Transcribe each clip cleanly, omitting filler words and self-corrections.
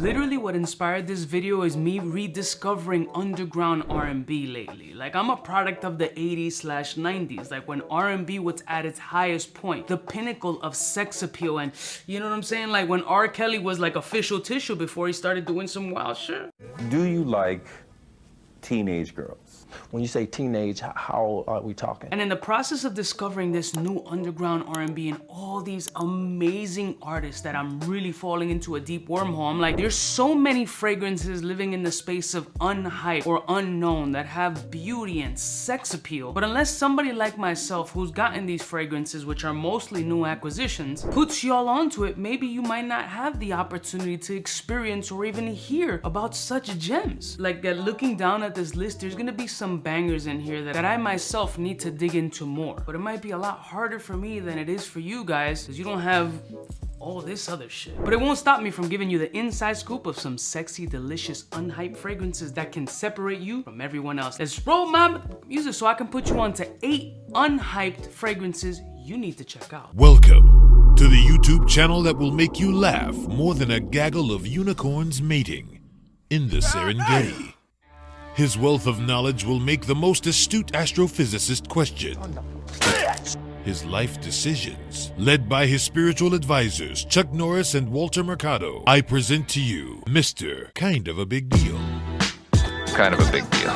Literally what inspired this video is me rediscovering underground R&B lately. Like, I'm a product of the 80s/90s, like when R&B was at its highest point, the pinnacle of sex appeal, and you know what I'm saying? Like when R. Kelly was like official tissue before he started doing some wild shit. Do you like teenage girls? When you say teenage, how are we talking? And in the process of discovering this new underground R&B and all these amazing artists that I'm really falling into a deep wormhole, I'm like, there's so many fragrances living in the space of unhyped or unknown that have beauty and sex appeal. But unless somebody like myself who's gotten these fragrances, which are mostly new acquisitions, puts y'all onto it, maybe you might not have the opportunity to experience or even hear about such gems. Like, looking down at this list, there's gonna be some bangers in here that I myself need to dig into more. But it might be a lot harder for me than it is for you guys, because you don't have all this other shit. But it won't stop me from giving you the inside scoop of some sexy, delicious, unhyped fragrances that can separate you from everyone else. Let's roll my music so I can put you on to 8 unhyped fragrances you need to check out. Welcome to the YouTube channel that will make you laugh more than a gaggle of unicorns mating in the Serengeti. His wealth of knowledge will make the most astute astrophysicist question. His life decisions, led by his spiritual advisors, Chuck Norris and Walter Mercado, I present to you Mr. Kind of a Big Deal. Kind of a big deal.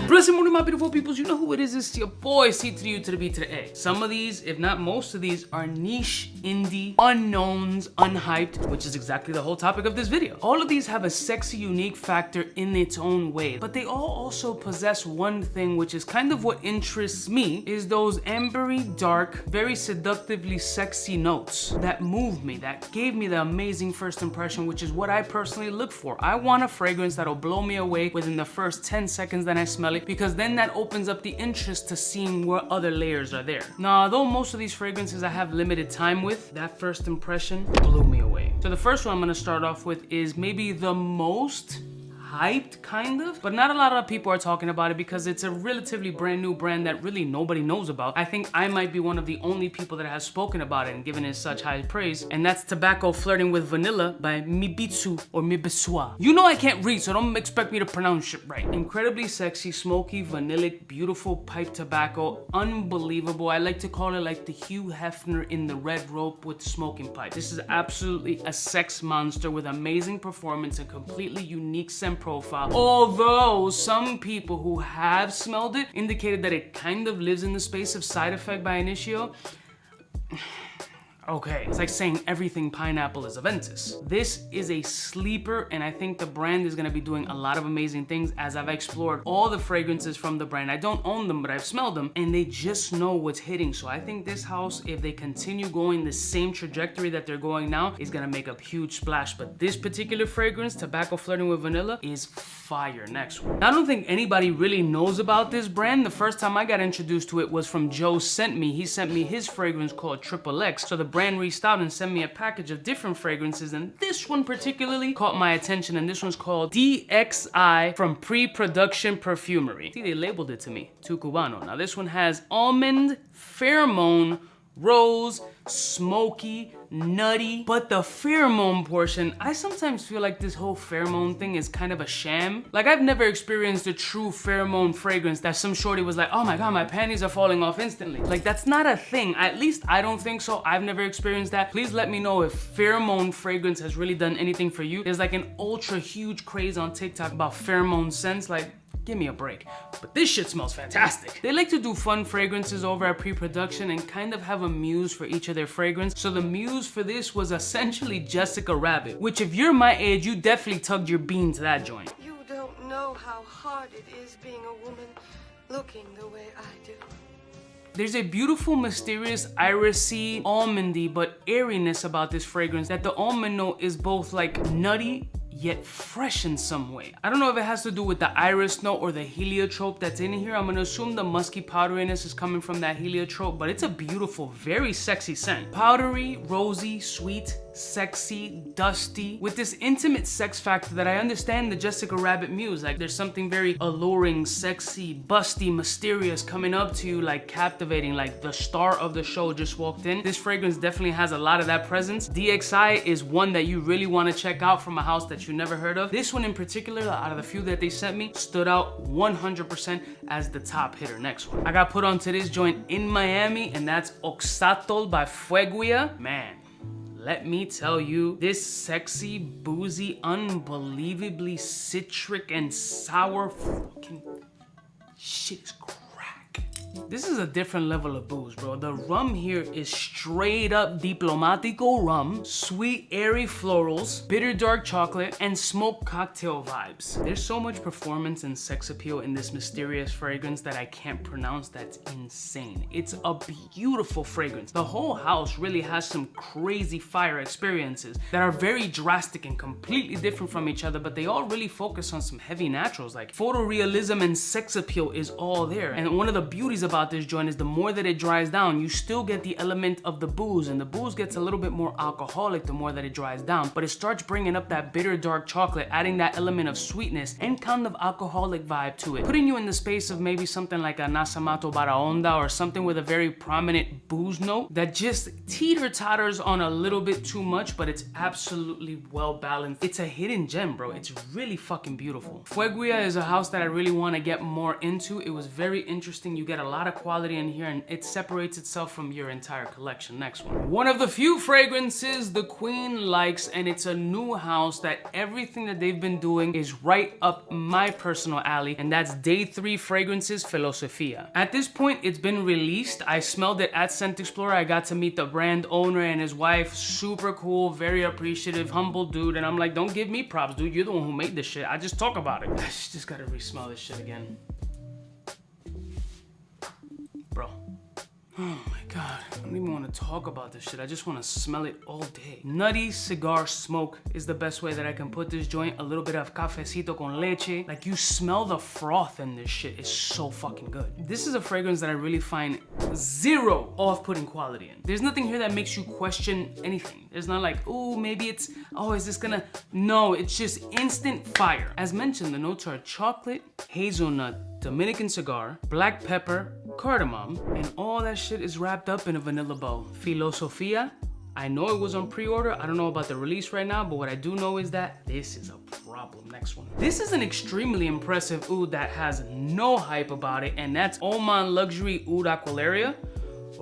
Blessed morning, my beautiful peoples. You know who it is. It's your boy, C to the U to the B to the A. Some of these, if not most of these, are niche, indie, unknowns, unhyped, which is exactly the whole topic of this video. All of these have a sexy, unique factor in its own way, but they all also possess one thing, which is kind of what interests me, is those ambery, dark, very seductively sexy notes that move me, that gave me the amazing first impression, which is what I personally look for. I want a fragrance that'll blow me away within the first 10 seconds that I smell it, because then that opens up the interest to seeing where other layers are there. Now, although most of these fragrances I have limited time with, that first impression blew me away. So the first one I'm gonna start off with is maybe the most hyped, kind of, but not a lot of people are talking about it because it's a relatively brand new brand that really nobody knows about. I think I might be one of the only people that has spoken about it and given it such high praise, and that's Tobacco Flirting with Vanilla by Mibitsu or BISOUS. You know I can't read, so don't expect me to pronounce it right. Incredibly sexy, smoky, vanillic, beautiful pipe tobacco, unbelievable. I like to call it like the Hugh Hefner in The Red Rope with the smoking pipe. This is absolutely a sex monster with amazing performance and completely unique scent profile. Although some people who have smelled it indicated that it kind of lives in the space of side effect by initio. Okay, it's like saying everything pineapple is Aventus. This is a sleeper, and I think the brand is gonna be doing a lot of amazing things as I've explored all the fragrances from the brand. I don't own them, but I've smelled them, and they just know what's hitting. So I think this house, if they continue going the same trajectory that they're going now, is gonna make a huge splash. But this particular fragrance, Tobacco Flirting with Vanilla, is fire. Next one. I don't think anybody really knows about this brand. The first time I got introduced to it was from Joe Sent Me. He sent me his fragrance called Triple X. So the brand reached out and sent me a package of different fragrances, and this one particularly caught my attention, and this one's called DXI from Pre-Production Perfumery. See, they labeled it to me, to Cubano. Now this one has almond, pheromone, rose, smoky, nutty, but the pheromone portion, I sometimes feel like this whole pheromone thing is kind of a sham. Like, I've never experienced a true pheromone fragrance that some shorty was like, oh my god, my panties are falling off instantly. Like, that's not a thing. At least I don't think so. I've never experienced that. Please let me know if pheromone fragrance has really done anything for you. There's like an ultra huge craze on TikTok about pheromone scents. Like, give me a break. But this shit smells fantastic. They like to do fun fragrances over at pre-production and kind of have a muse for each of their fragrance. So the muse for this was essentially Jessica Rabbit, which if you're my age, you definitely tugged your bean to that joint. You don't know how hard it is being a woman looking the way I do. There's a beautiful, mysterious, irisy, almondy, but airiness about this fragrance that the almond note is both like nutty yet fresh in some way. I don't know if it has to do with the iris note or the heliotrope that's in here. I'm gonna assume the musky powderiness is coming from that heliotrope, but it's a beautiful, very sexy scent. Powdery, rosy, sweet, sexy, dusty, with this intimate sex factor that I understand the Jessica Rabbit muse. Like there's something very alluring, sexy, busty, mysterious coming up to you, like captivating, like the star of the show just walked in. This fragrance definitely has a lot of that presence. DXI is one that you really want to check out from a house that you never heard of. This one in particular, out of the few that they sent me, stood out 100% as the top hitter. Next one. I got put onto this joint in Miami, and that's Oxatol by Fueguia. Man, let me tell you, this sexy, boozy, unbelievably citric and sour fucking shit is crack. This is a different level of booze, bro. The rum here is straight up Diplomatico rum, sweet, airy florals, bitter dark chocolate, and smoked cocktail vibes. There's so much performance and sex appeal in this mysterious fragrance that I can't pronounce. That's insane. It's a beautiful fragrance. The whole house really has some crazy fire experiences that are very drastic and completely different from each other, but they all really focus on some heavy naturals. Like photorealism and sex appeal is all there. And one of the beauties about this joint is the more that it dries down, you still get the element of the booze, and the booze gets a little bit more alcoholic the more that it dries down, but it starts bringing up that bitter dark chocolate, adding that element of sweetness and kind of alcoholic vibe to it, putting you in the space of maybe something like a Nasamato Baraonda or something with a very prominent booze note that just teeter-totters on a little bit too much, but it's absolutely well balanced. It's a hidden gem, bro. It's really fucking beautiful. Fueguia is a house that I really want to get more into. It was very interesting. You get a lot of quality in here, and it separates itself from your entire collection. Next one. One of the few fragrances the queen likes, and it's a new house that everything that they've been doing is right up my personal alley, and that's Day 3 Fragrances Philosophia. At this point, it's been released. I smelled it at Scent Explorer. I got to meet the brand owner and his wife. Super cool, very appreciative, humble dude, and I'm like, don't give me props, dude. You're the one who made this shit. I just talk about it. I just gotta re-smell this shit again. Bro. Oh my God, I don't even want to talk about this shit. I just want to smell it all day. Nutty cigar smoke is the best way that I can put this joint. A little bit of cafecito con leche. Like, you smell the froth in this shit. It's so fucking good. This is a fragrance that I really find zero off-putting quality in. There's nothing here that makes you question anything. There's not like, oh, maybe it's, oh, is this gonna? No, it's just instant fire. As mentioned, the notes are chocolate, hazelnut, Dominican cigar, black pepper, cardamom, and all that shit is wrapped up in a vanilla bow. Philosophia, I know it was on pre-order. I don't know about the release right now, but what I do know is that this is a problem. Next one. This is an extremely impressive oud that has no hype about it, and that's Oman Luxury Oud Aqualaria.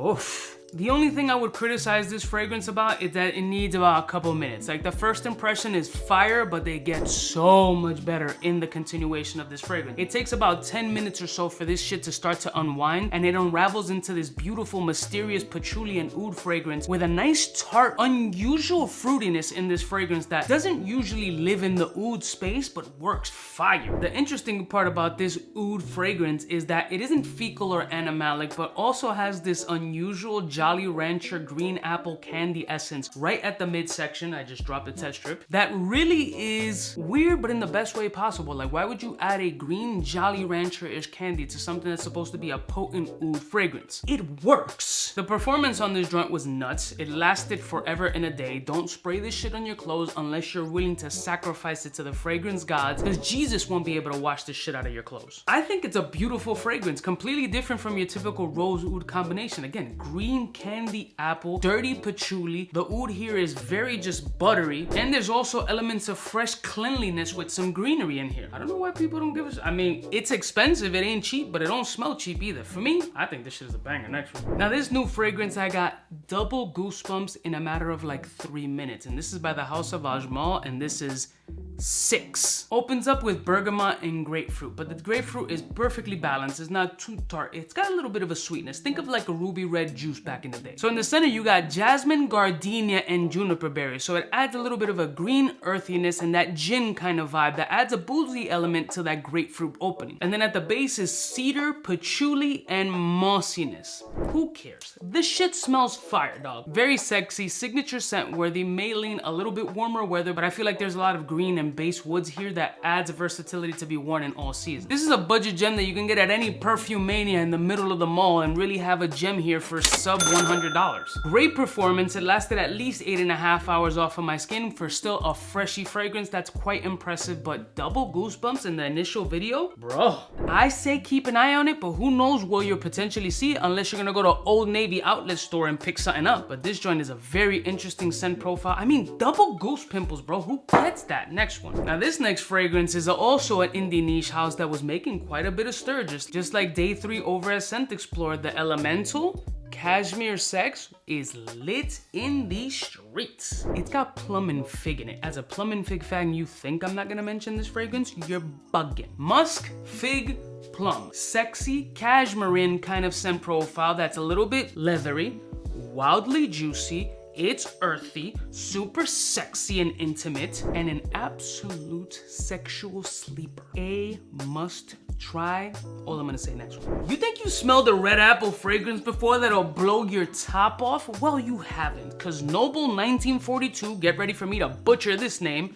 Oof. The only thing I would criticize this fragrance about is that it needs about a couple minutes. Like, the first impression is fire, but they get so much better in the continuation of this fragrance. It takes about 10 minutes or so for this shit to start to unwind, and it unravels into this beautiful, mysterious patchouli and oud fragrance with a nice tart, unusual fruitiness in this fragrance that doesn't usually live in the oud space, but works fire. The interesting part about this oud fragrance is that it isn't fecal or animalic, but also has this unusual Jolly Rancher green apple candy essence right at the midsection. I just dropped a test strip. That really is weird, but in the best way possible. Like, why would you add a green Jolly Rancher-ish candy to something that's supposed to be a potent oud fragrance? It works. The performance on this joint was nuts. It lasted forever and a day. Don't spray this shit on your clothes unless you're willing to sacrifice it to the fragrance gods, because Jesus won't be able to wash this shit out of your clothes. I think it's a beautiful fragrance, completely different from your typical rose oud combination. Again, green candy apple, dirty patchouli. The oud here is very just buttery, and there's also elements of fresh cleanliness with some greenery in here. I don't know why people don't give a I mean, it's expensive, it ain't cheap, but it don't smell cheap either. For me, I think this shit is a banger. Next one. Now, this new fragrance, I got double goosebumps in a matter of like 3 minutes, and this is by the House of Ajmal, and this is 6. Opens up with bergamot and grapefruit, but the grapefruit is perfectly balanced. It's not too tart. It's got a little bit of a sweetness. Think of like a ruby red juice back in the day. So in the center, you got jasmine, gardenia, and juniper berry. So it adds a little bit of a green earthiness and that gin kind of vibe that adds a boozy element to that grapefruit opening. And then at the base is cedar, patchouli, and mossiness. Who cares? This shit smells fire, dog. Very sexy, signature scent worthy, may lean a little bit warmer weather, but I feel like there's a lot of green and and base woods here that adds versatility to be worn in all seasons. This is a budget gem that you can get at any Perfumania in the middle of the mall and really have a gem here for sub $100. Great performance. It lasted at least 8.5 hours off of my skin for still a freshy fragrance. That's quite impressive, but double goosebumps in the initial video? Bro, I say keep an eye on it, but who knows where you'll potentially see it unless you're gonna go to Old Navy outlet store and pick something up. But this joint is a very interesting scent profile. I mean, double goose pimples, bro. Who gets that? Next one. Now this next fragrance is also an indie niche house that was making quite a bit of stir, just like day 3 over at Scent Explorer. The Elemental Cashmere Sex is lit in the streets. It's got plum and fig in it. As a plum and fig fan, you think I'm not gonna mention this fragrance? You're bugging. Musk, fig, plum. Sexy, cashmere kind of scent profile that's a little bit leathery, wildly juicy. It's earthy, super sexy and intimate, and an absolute sexual sleeper. A must try. All I'm gonna say next one. You think you smelled a red apple fragrance before that'll blow your top off? Well, you haven't, cause Noble 1942, get ready for me to butcher this name,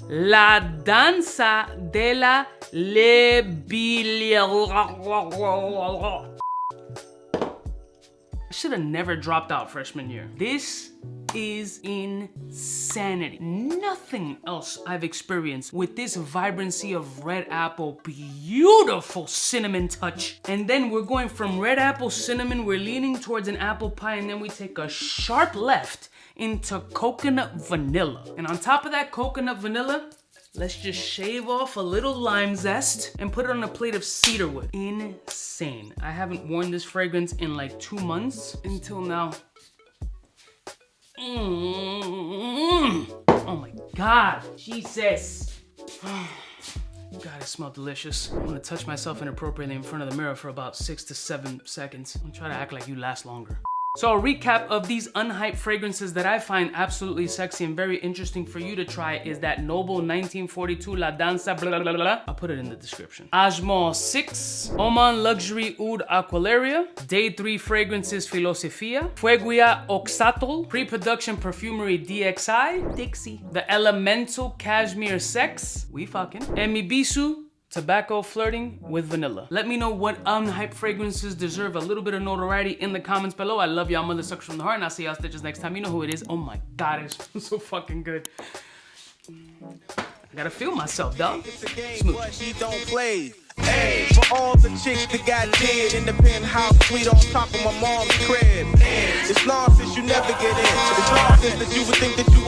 La Danza de la Lebilia. I should have never dropped out freshman year. This is insanity. Nothing else I've experienced with this vibrancy of red apple, beautiful cinnamon touch. And then we're going from red apple cinnamon, we're leaning towards an apple pie, and then we take a sharp left into coconut vanilla. And on top of that coconut vanilla, let's just shave off a little lime zest and put it on a plate of cedarwood. Insane. I haven't worn this fragrance in like 2 months until now. Oh my God, Jesus. God, it smells delicious. I'm gonna touch myself inappropriately in front of the mirror for about 6 to 7 seconds. I'm trying to act like you last longer. So a recap of these unhyped fragrances that I find absolutely sexy and very interesting for you to try is that Noble 1942 La Danza blah, blah, blah, blah. I'll put it in the description. Ajmo 6, Oman Luxury Oud Aqualaria, Day 3 Fragrances Philosophia, Fueguia Oxatol, Pre-Production Perfumery DXI, Dixie, The Elemental Cashmere Sex, we fucking, and mi BISOUS Tobacco Flirting with Vanilla. Let me know what unhyped fragrances deserve a little bit of notoriety in the comments below. I love y'all mother suckers from the heart, and I'll see y'all stitches next time. You know who it is. Oh my God, it smells so fucking good. I gotta feel myself, dog. Smooth. She don't play. Hey, for all the chicks that got dead in the penthouse suite on top of my mom's crib. It's nonsense, you never get in. It's nonsense that you would think that you